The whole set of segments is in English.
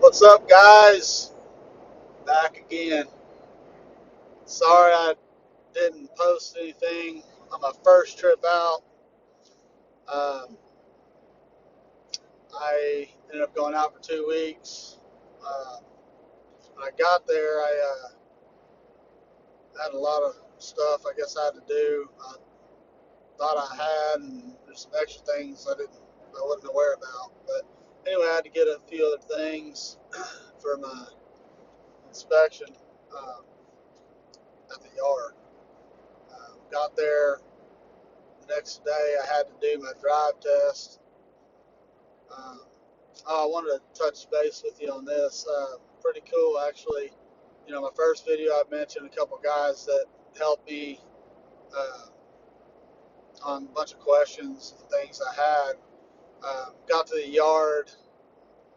What's up, guys? Back again. Sorry I didn't post anything on my first trip out. Um, I ended up going out for 2 weeks. Uh, when I got there, I had a lot of stuff I guess I had to do. I thought I had, and there's some extra things I wasn't aware about. But anyway, I had to get a few other things for my inspection um, at the yard. Got there the next day. I had to do my drive test. Um, I wanted to touch base with you on this. Pretty cool, actually. My first video I mentioned a couple guys that helped me uh, on a bunch of questions and things I had. Got to the yard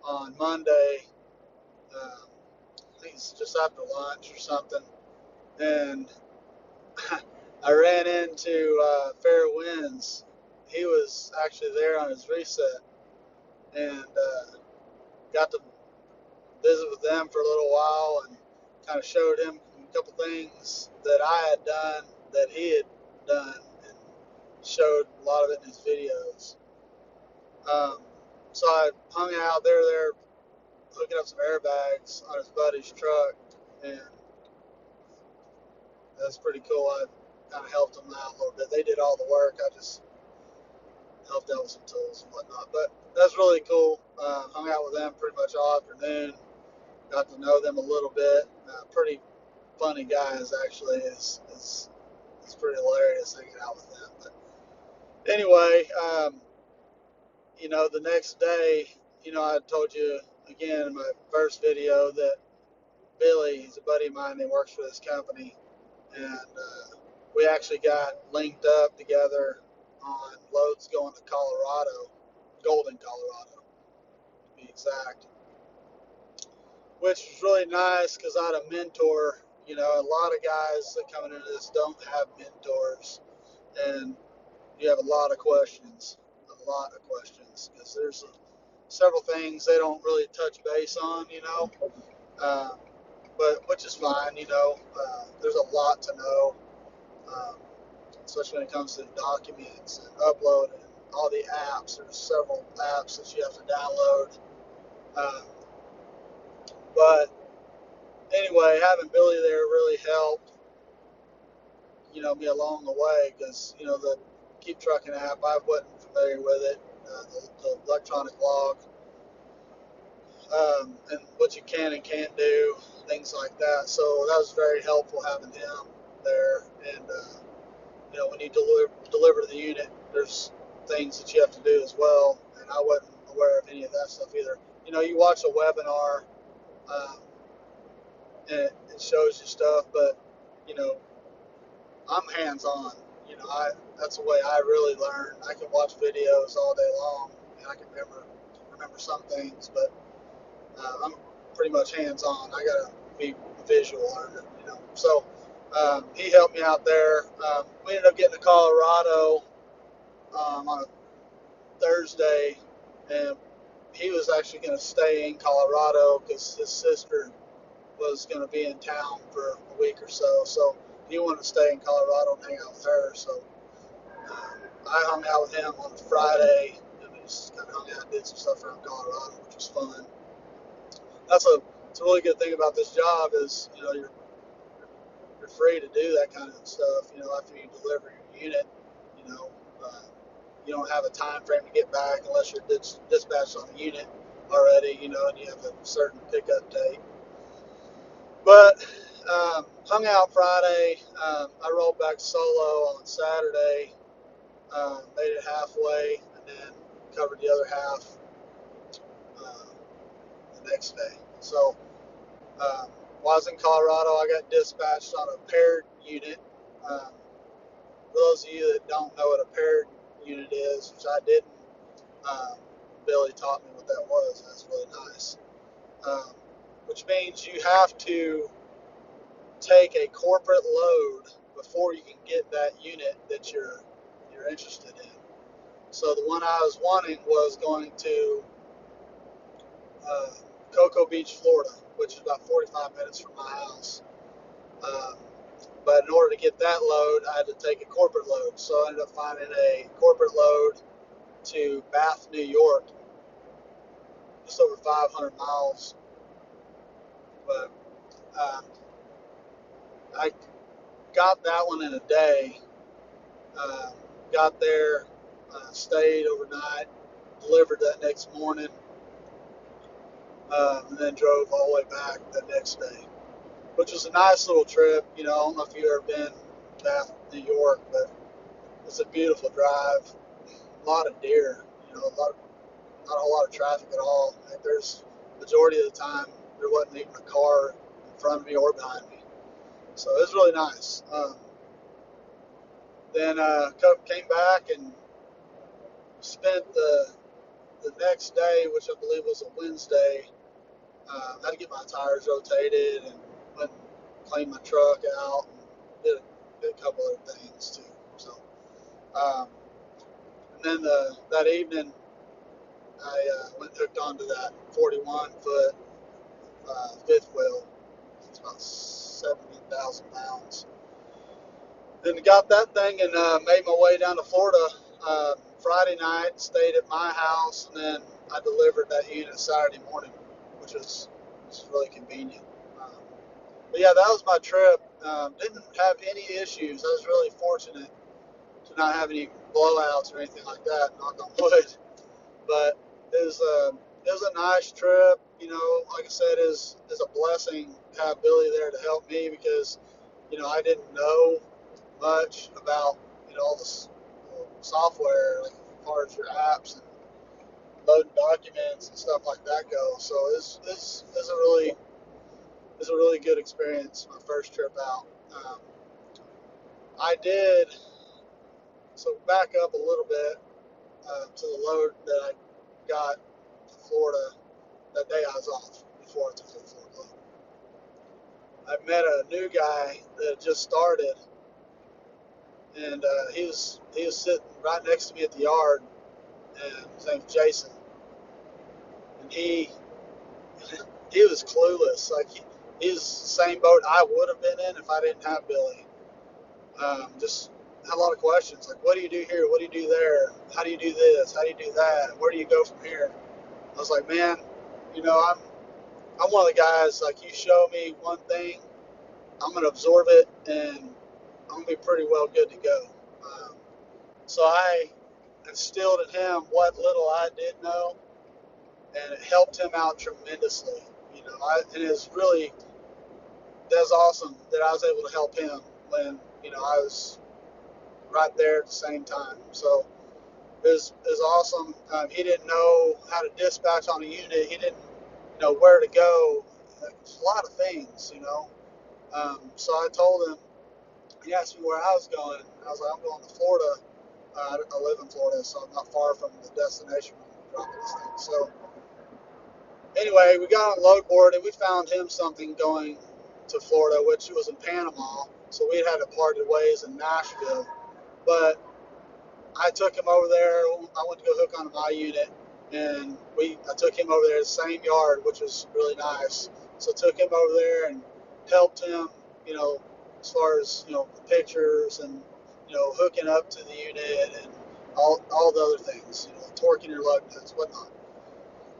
on Monday. Um, I think it's just after lunch or something, and I ran into Fair Winds. He was actually there on his reset, and got to visit with them for a little while and kind of showed him a couple things that I had done that he had done and showed a lot of it in his videos. Um, so I hung out there hooking up some airbags on his buddy's truck, and that's pretty cool. I kind of helped them out a little bit. They did all the work. I just helped out with some tools and whatnot. But that's really cool. Hung out with them pretty much all afternoon. Got to know them a little bit. Pretty funny guys, actually. It's pretty hilarious hanging out with them. But anyway, the next day, I told you again in my first video that Billy, he's a buddy of mine, he works for this company, and we actually got linked up together on loads going to Colorado, Golden, Colorado, to be exact, which was really nice because I had a mentor. A lot of guys that coming into this don't have mentors, and you have a lot of questions, because there's several things they don't really touch base on, uh, but which is fine, there's a lot to know, um, especially when it comes to documents and uploading all the apps. There's several apps that you have to download, um, but anyway, having Billy there really helped, me along the way, because the Keep Trucking app, I wasn't familiar with it, the electronic log, and what you can and can't do, things like that. So that was very helpful having him there. And when you deliver the unit, there's things that you have to do as well, and I wasn't aware of any of that stuff either. You watch a webinar, um, and it shows you stuff, but you know I'm hands-on. That's the way I really learn. I can watch videos all day long, and I can remember some things, but I'm pretty much hands-on. I gotta be a visual learner, So he helped me out there. We ended up getting to Colorado on a Thursday, and he was actually going to stay in Colorado because his sister was going to be in town for a week or so. So he wanted to stay in Colorado and hang out with her. So I hung out with him on Friday, and we just kind of hung out and did some stuff around Colorado, which was fun. It's a really good thing about this job is you're free to do that kind of stuff. After you deliver your unit, you know uh, you don't have a time frame to get back unless you're dispatched on a unit already. And you have a certain pickup date. But hung out Friday. I rolled back solo on Saturday. Made it halfway, and then covered the other half uh, the next day. So while I was in Colorado, I got dispatched on a paired unit. Um, for those of you that don't know what a paired unit is, which I didn't, um, Billy taught me what that was. That's really nice. Which means you have to take a corporate load before you can get that unit that you're interested in. So the one I was wanting was going to Cocoa Beach, Florida, which is about 45 minutes from my house. Um, but in order to get that load, I had to take a corporate load. So I ended up finding a corporate load to Bath, New York, just over 500 miles. But uh, I got that one in a day. Uh, got there, stayed overnight, delivered that next morning, and then drove all the way back the next day, which was a nice little trip. You know, I don't know if you've ever been to Bath, New York, but it's a beautiful drive. A lot of deer, you know, not a whole lot of traffic at all. Like there's majority of the time there wasn't even a car in front of me or behind me, so it was really nice. Then came back and spent the next day, which I believe was a Wednesday. I had to get my tires rotated and went and cleaned my truck out and did a couple other things too. So, um, and then that evening, I went and hooked onto that 41 foot fifth wheel. It's about 70,000 pounds. Then got that thing and made my way down to Florida Friday night, stayed at my house, and then I delivered that unit Saturday morning, which was really convenient. Um, but yeah, that was my trip. Didn't have any issues. I was really fortunate to not have any blowouts or anything like that, knock on wood. But it was a nice trip. You know, like I said, is a blessing to have Billy there to help me because, you know, I didn't know much about, you know, all this software, like as far as your apps and loading documents and stuff like that go. So it's a really good experience. My first trip out. Um, I did so back up a little bit to the load that I got to Florida that day I was off before I took the Florida load. I met a new guy that just started, and he was sitting right next to me at the yard, and his name's Jason, and he was clueless. Like he was the same boat I would have been in if I didn't have Billy. Just had a lot of questions like, what do you do here? What do you do there? How do you do this? How do you do that? Where do you go from here? I was like, man, you know, I'm one of the guys, like, you show me one thing, I'm going to absorb it, and I'm going to be pretty well good to go. Um, so I instilled in him what little I did know, and it helped him out tremendously. You know, and it's really, that's awesome that I was able to help him when, you know, I was right there at the same time. So it was awesome. He didn't know how to dispatch on a unit. He didn't know where to go. Like, a lot of things, you know. So I told him, he asked me where I was going. I was like, I'm going to Florida. I live in Florida, so I'm not far from the destination when I'm dropping this thing. So anyway, we got on load board and we found him something going to Florida, which was in Panama. So we had to parted ways in Nashville. But I took him over there. I went to go hook onto my unit, and I took him over there to the same yard, which was really nice. So I took him over there and helped him, you know, as far as, you know, the pictures and, you know, hooking up to the unit and all the other things, you know, torquing your lug nuts, whatnot.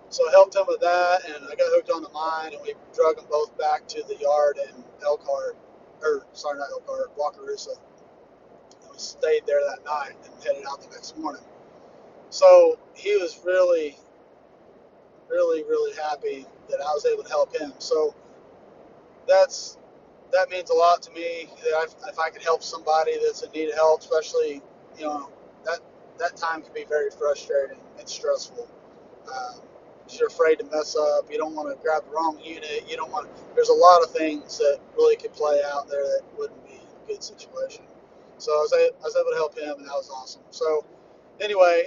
So I helped him with that, and I got hooked onto mine, and we drug them both back to the yard in Elkhart, or sorry, not Elkhart, Wakarusa. We stayed there that night and headed out the next morning. So he was really, really, really happy that I was able to help him. So that means a lot to me. That if I could help somebody that's in need of help, especially, you know, that time can be very frustrating and stressful. Um, you're afraid to mess up. You don't want to grab the wrong unit. You don't want. There's a lot of things that really could play out there that wouldn't be a good situation. So I was able to help him, and that was awesome. So anyway,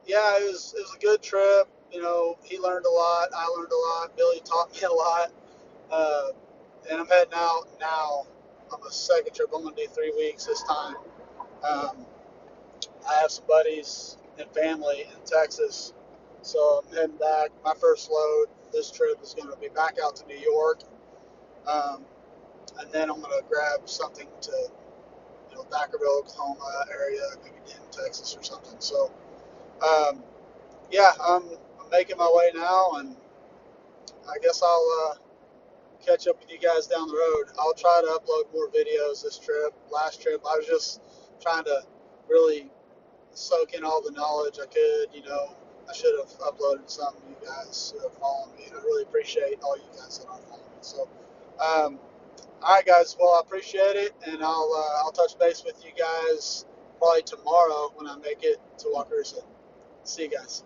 yeah, it was a good trip. You know, he learned a lot. I learned a lot. Billy taught me a lot. Uh, and I'm heading out now on the second trip. I'm going to do 3 weeks this time. Um, I have some buddies and family in Texas So I'm heading back. My first load this trip is going to be back out to New York, um, and then I'm going to grab something to, Vacaville, Oklahoma area, maybe Denton, Texas, or something. So yeah, I'm making my way now, and I guess I'll catch up with you guys down the road. I'll try to upload more videos this trip. Last trip, I was just trying to really soak in all the knowledge I could. I should have uploaded some of you guys who have followed me. I really appreciate all you guys that are following me. So, all right, guys. Well, I appreciate it, and I'll touch base with you guys probably tomorrow when I make it to Wakarusa. See you guys.